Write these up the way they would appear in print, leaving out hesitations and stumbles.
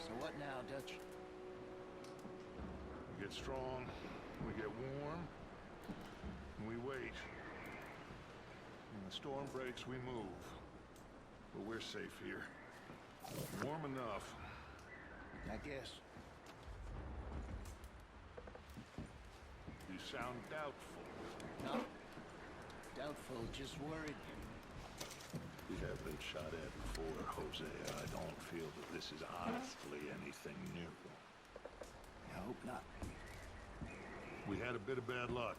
So what now, Dutch? We get strong, we get warm, and we wait. When the storm breaks, we move. But we're safe here. Warm enough. I guess. You sound doubtful. No. Doubtful, just worried. We have been shot at before, Jose. I don't feel that this is honestly anything new. I hope not. We had a bit of bad luck,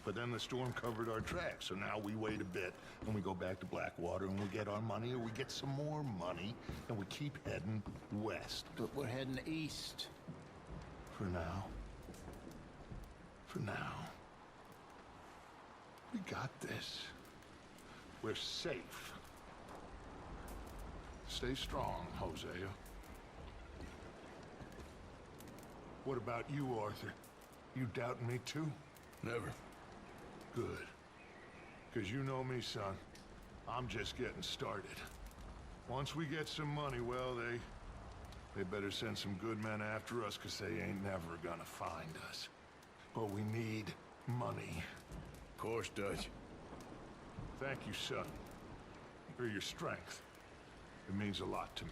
but then the storm covered our tracks, so now we wait a bit, and we go back to Blackwater, and we get our money, or we get some more money, and we keep heading west. But we're heading east. For now. For now. We got this. We're safe. Stay strong, Hosea. What about you, Arthur? You doubting me too? Never. Good. Because you know me, son. I'm just getting started. Once we get some money, well, they better send some good men after us, because they ain't never gonna find us. But we need money. Of course, Dutch. Thank you, son, for your strength. It means a lot to me.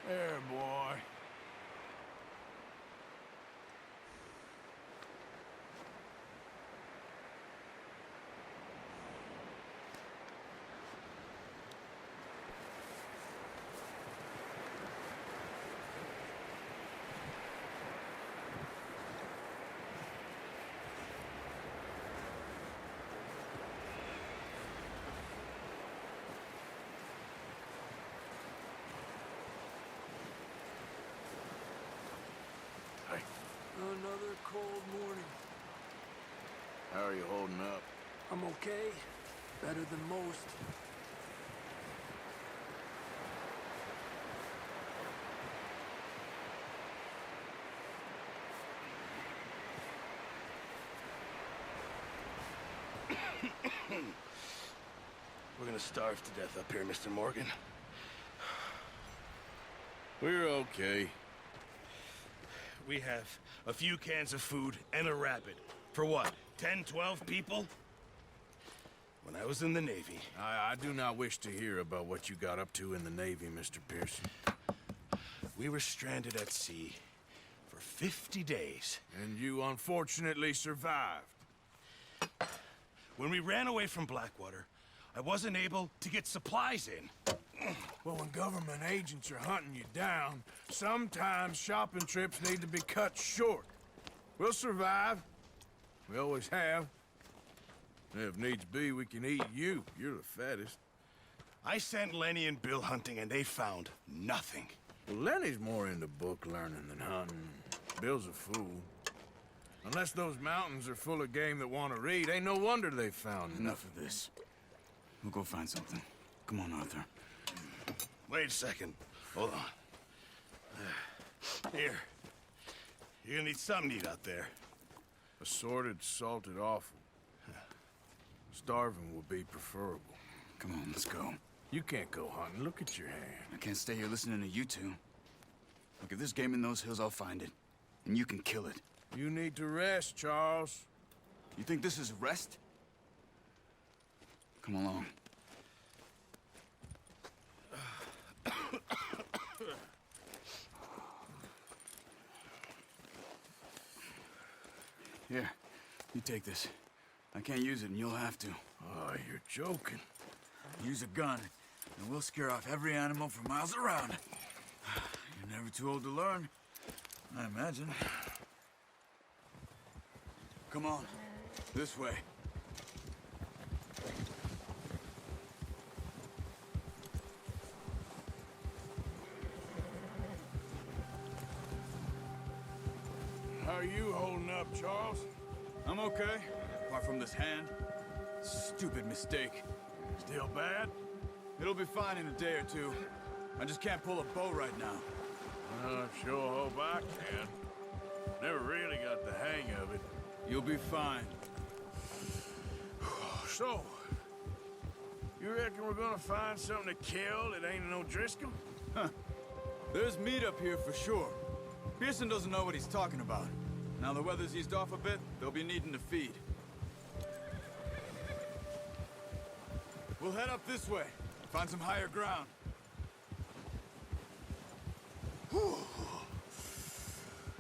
There, boy. Another cold morning. How are you holding up? I'm okay. Better than most. We're gonna starve to death up here, Mr. Morgan. We're okay. We have a few cans of food and a rabbit. For what, 10, 12 people? When I was in the Navy... I do not wish to hear about what you got up to in the Navy, Mr. Pearson. We were stranded at sea for 50 days. And you unfortunately survived. When we ran away from Blackwater, I wasn't able to get supplies in. Well, when government agents are hunting you down, sometimes shopping trips need to be cut short. We'll survive. We always have. And if needs be, we can eat you. You're the fattest. I sent Lenny and Bill hunting, and they found nothing. Well, Lenny's more into book learning than hunting. Bill's a fool. Unless those mountains are full of game that want to read, ain't no wonder they found Enough of this. We'll go find something. Come on, Arthur. Wait a second. Hold on. Here. You're gonna need something to eat out there. Assorted, salted offal. Starving will be preferable. Come on, let's go. You can't go hunting. Look at your hand. I can't stay here listening to you two. Look, if there's game in those hills, I'll find it. And you can kill it. You need to rest, Charles. You think this is rest? Come along. Here, you take this. I can't use it, and you'll have to. Oh, you're joking. Use a gun, and we'll scare off every animal for miles around. You're never too old to learn, I imagine. Come on, this way. How are you holding up, Charles? I'm okay, apart from this hand. Stupid mistake. Still bad? It'll be fine in a day or two. I just can't pull a bow right now. I sure hope I can. Never really got the hang of it. You'll be fine. So, you reckon we're gonna find something to kill that ain't no Driscoll? Huh. There's meat up here for sure. Pearson doesn't know what he's talking about. Now the weather's eased off a bit, they'll be needing to feed. We'll head up this way. Find some higher ground. Whew.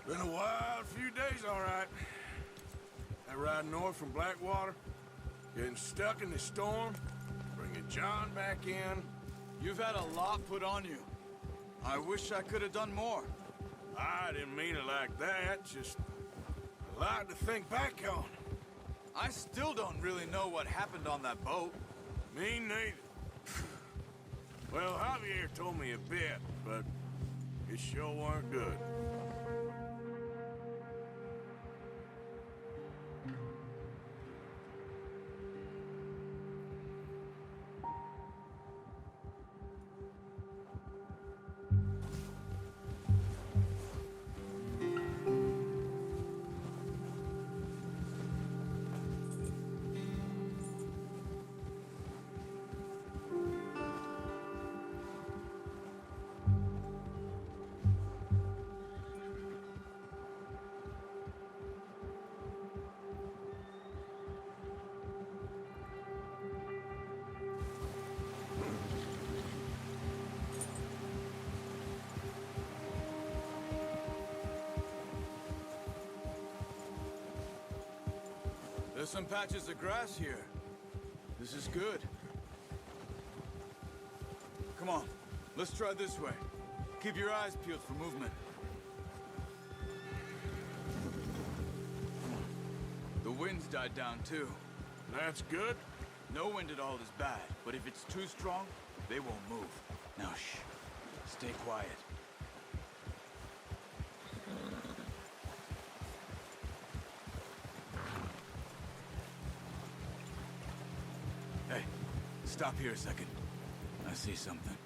Been a wild few days, all right. That ride north from Blackwater, getting stuck in the storm, bringing John back in. You've had a lot put on you. I wish I could have done more. I didn't mean it like that, just a lot to think back on. I still don't really know what happened on that boat. Me neither. Well, Javier told me a bit, but it sure weren't good. There's some patches of grass here. This is good. Come on, let's try this way. Keep your eyes peeled for movement. The wind's died down too. That's good. No wind at all is bad, but if it's too strong, they won't move. Now shh, stay quiet. Hey, stop here a second. I see something.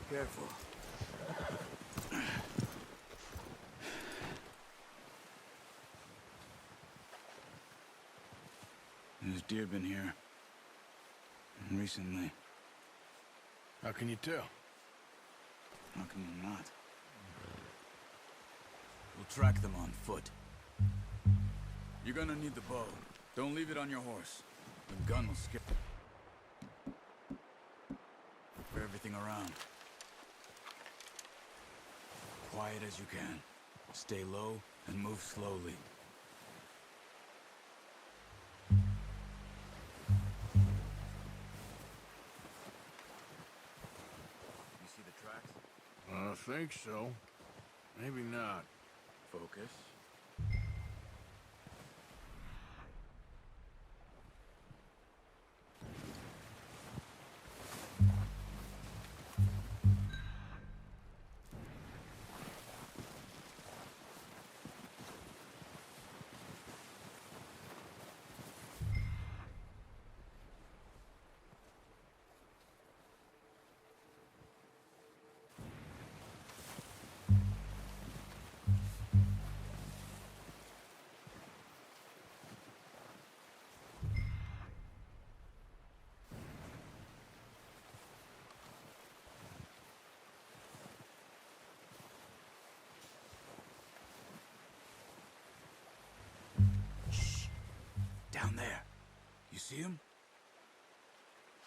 Careful. There's deer been here. Recently. How can you tell? How can you not? We'll track them on foot. You're gonna need the bow. Don't leave it on your horse. The gun will skip. For everything around. Quiet as you can. Stay low and move slowly. You see the tracks? I think so. Maybe not. Focus. Down there. You see him?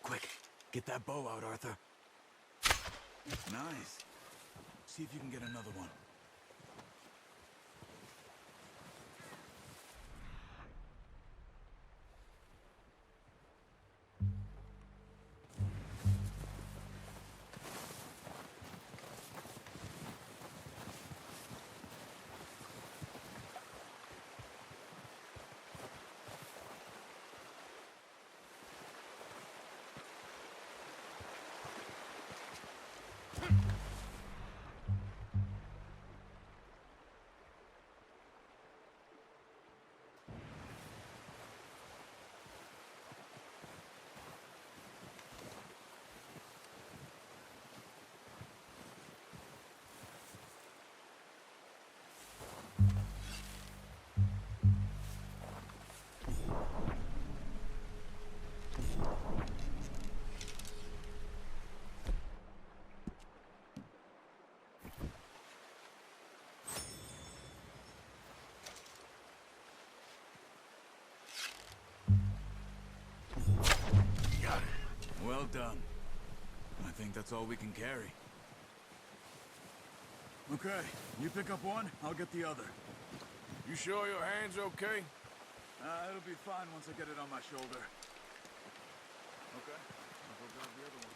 Quick, get that bow out, Arthur. Nice. See if you can get another one. done. I think that's all we can carry. Okay, you pick up one, I'll get the other. You sure your hand's okay? It'll be fine once I get it on my shoulder. Okay, I'll go grab the other one.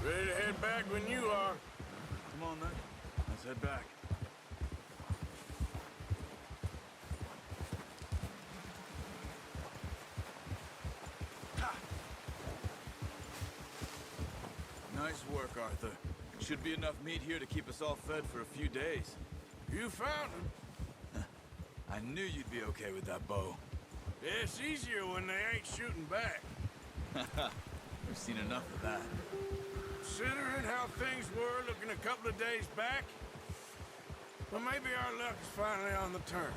Ready to head back when you are. Come on then, let's head back. Nice work, Arthur. Should be enough meat here to keep us all fed for a few days. You found him. I knew you'd be okay with that bow. Yeah, it's easier when they ain't shooting back. We've seen enough of that. Considering how things were looking a couple of days back, well, maybe our luck is finally on the turn.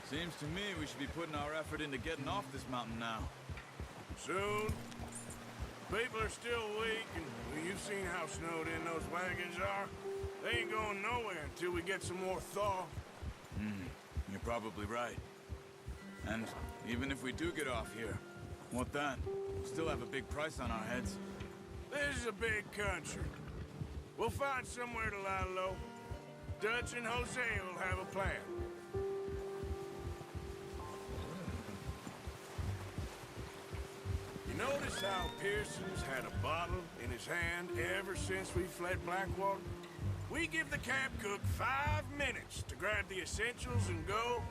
Seems to me we should be putting our effort into getting off this mountain now. Soon. People are still weak, and well, you've seen how snowed in those wagons are. They ain't going nowhere until we get some more thaw. You're probably right. And even if we do get off here, what then? We'll still have a big price on our heads. This is a big country. We'll find somewhere to lie low. Dutch and Jose will have a plan. You notice how Pearson's had a bottle in his hand ever since we fled Blackwater? We give the camp cook 5 minutes to grab the essentials and go,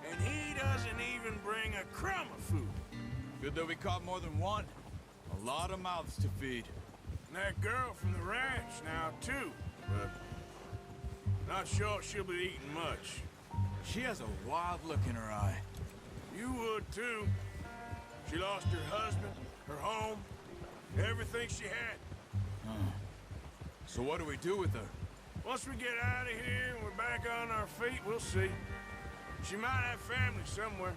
and he doesn't even bring a crumb of food. Good that we caught more than one. A lot of mouths to feed. And that girl from the ranch now, too. But not sure she'll be eating much. She has a wild look in her eye. You would, too. She lost her husband, her home, everything she had. So what do we do with her? Once we get out of here and we're back on our feet, we'll see. She might have family somewhere.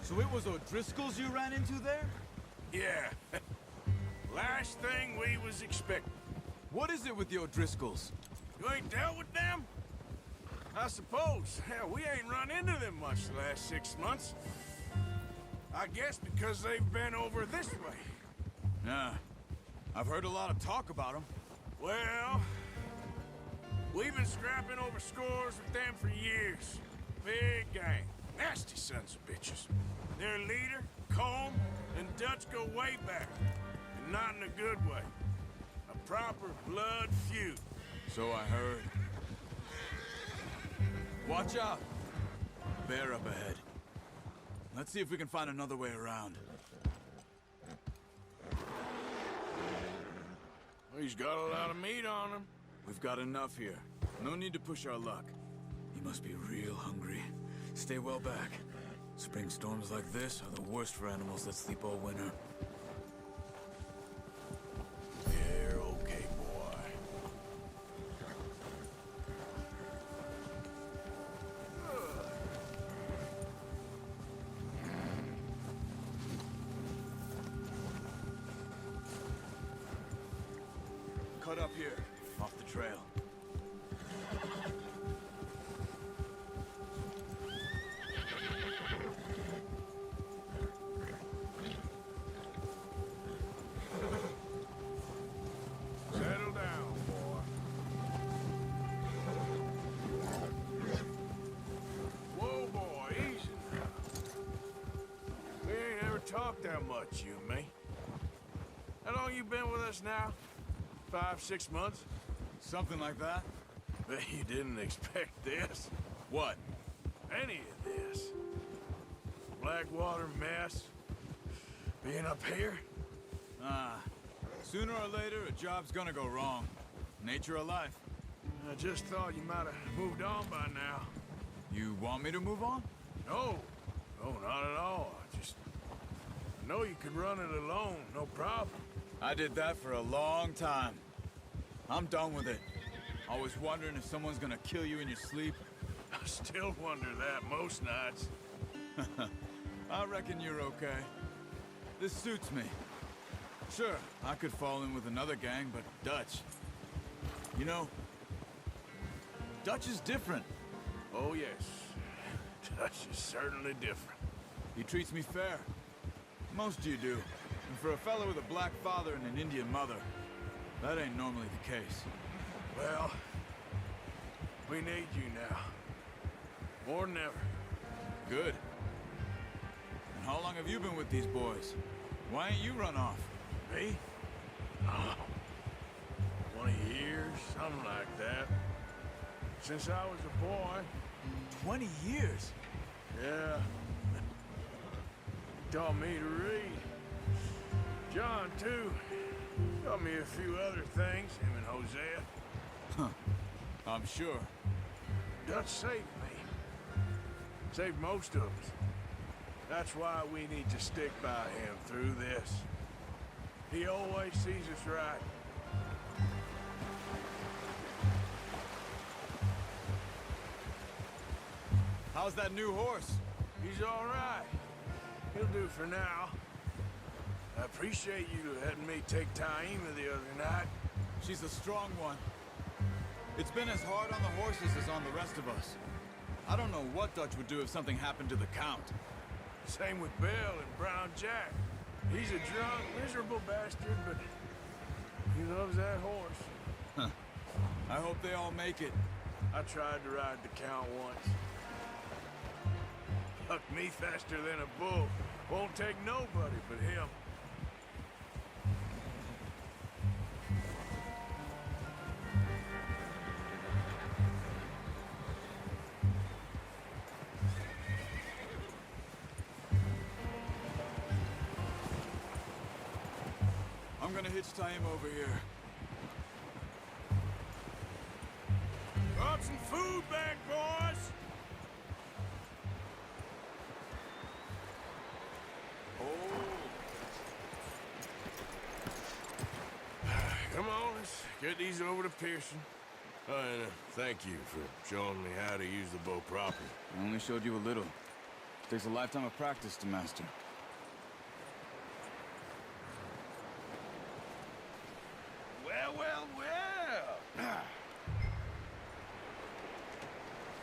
So it was O'Driscoll's you ran into there? Yeah. Last thing we was expecting. What is it with the O'Driscolls? You ain't dealt with them? I suppose. Hell, we ain't run into them much the last 6 months. I guess because they've been over this way. Yeah. I've heard a lot of talk about them. Well, we've been scrapping over scores with them for years. Big gang. Nasty sons of bitches. Their leader, Colm, and Dutch go way back. And not in a good way. A proper blood feud. So I heard. Watch out! Bear up ahead. Let's see if we can find another way around. He's got a lot of meat on him. We've got enough here. No need to push our luck. He must be real hungry. Stay well back. Spring storms like this are the worst for animals that sleep all winter. You're okay, boy. Cut up here, off the trail. that much, you and me. How long you been with us now? 5, 6 months? Something like that? Bet you didn't expect this. What? Any of this. Blackwater mess. Being up here? Sooner or later, a job's gonna go wrong. Nature of life. I just thought you might have moved on by now. You want me to move on? No. No, not at all. I know you could run it alone, no problem. I did that for a long time. I'm done with it. Always wondering if someone's gonna kill you in your sleep. I still wonder that most nights. I reckon you're okay. This suits me. Sure, I could fall in with another gang, but Dutch... You know, Dutch is different. Oh, yes. Dutch is certainly different. He treats me fair. Most of you do. And for a fellow with a black father and an Indian mother, that ain't normally the case. Well, we need you now. More than ever. Good. And how long have you been with these boys? Why ain't you run off? Me? Oh, 20 years, something like that. Since I was a boy. 20 years? Yeah. He taught me to read. John, too. Taught me a few other things, him and Hosea. Huh. I'm sure. Dutch saved me. Saved most of us. That's why we need to stick by him through this. He always sees us right. How's that new horse? He's all right. He'll do for now. I appreciate you letting me take Taima the other night. She's a strong one. It's been as hard on the horses as on the rest of us. I don't know what Dutch would do if something happened to the Count. Same with Bill and Brown Jack. He's a drunk, miserable bastard, but he loves that horse. Huh. I hope they all make it. I tried to ride the Count once. Hucked me faster than a bull. Won't take nobody but him. I'm gonna hitch Taima over here. Brought some food back, boys! Come on, let's get these over to Pearson. Oh, and thank you for showing me how to use the bow properly. I only showed you a little. Takes a lifetime of practice to master. Well, well, well.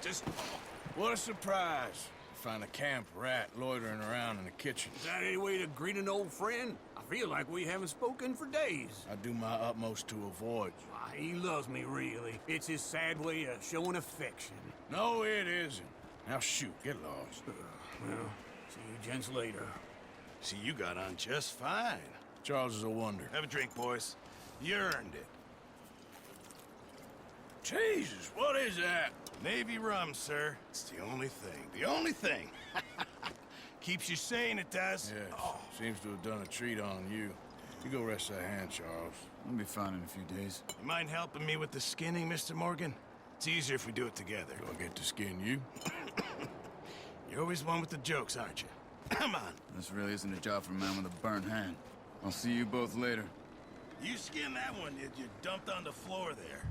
Just what a surprise. Find a camp rat loitering around in the kitchen. Is that any way to greet an old friend? I feel like we haven't spoken for days. I do my utmost to avoid you. Why, he loves me, really. It's his sad way of showing affection. No, it isn't. Now shoot, get lost. Well, see you gents later. See, you got on just fine. Charles is a wonder. Have a drink, boys. You earned it. Jesus, what is that? Navy rum, sir. It's the only thing. The only thing. Keeps you sane, it does. Yes, seems to have done a treat on you. You go rest that hand, Charles. I'll be fine in a few days. You mind helping me with the skinning, Mr. Morgan? It's easier if we do it together. Do I get to skin you? You're always one with the jokes, aren't you? Come on. This really isn't a job for a man with a burnt hand. I'll see you both later. You skinned that one you dumped on the floor there.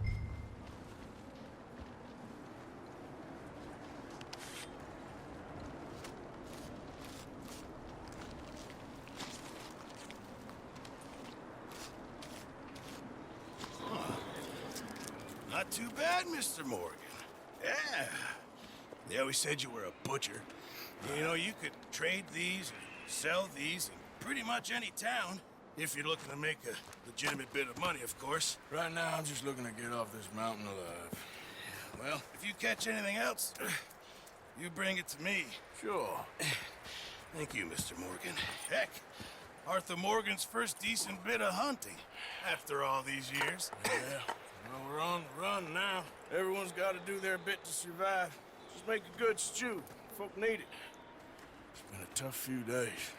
Not too bad, Mr. Morgan. Yeah. They always said you were a butcher. You know, you could trade these, sell these in pretty much any town. If you're looking to make a legitimate bit of money, of course. Right now, I'm just looking to get off this mountain alive. Well, if you catch anything else, you bring it to me. Sure. Thank you, Mr. Morgan. Heck, Arthur Morgan's first decent bit of hunting after all these years. Yeah, well, we're on the run now. Everyone's got to do their bit to survive. Just make a good stew. Folk need it. It's been a tough few days.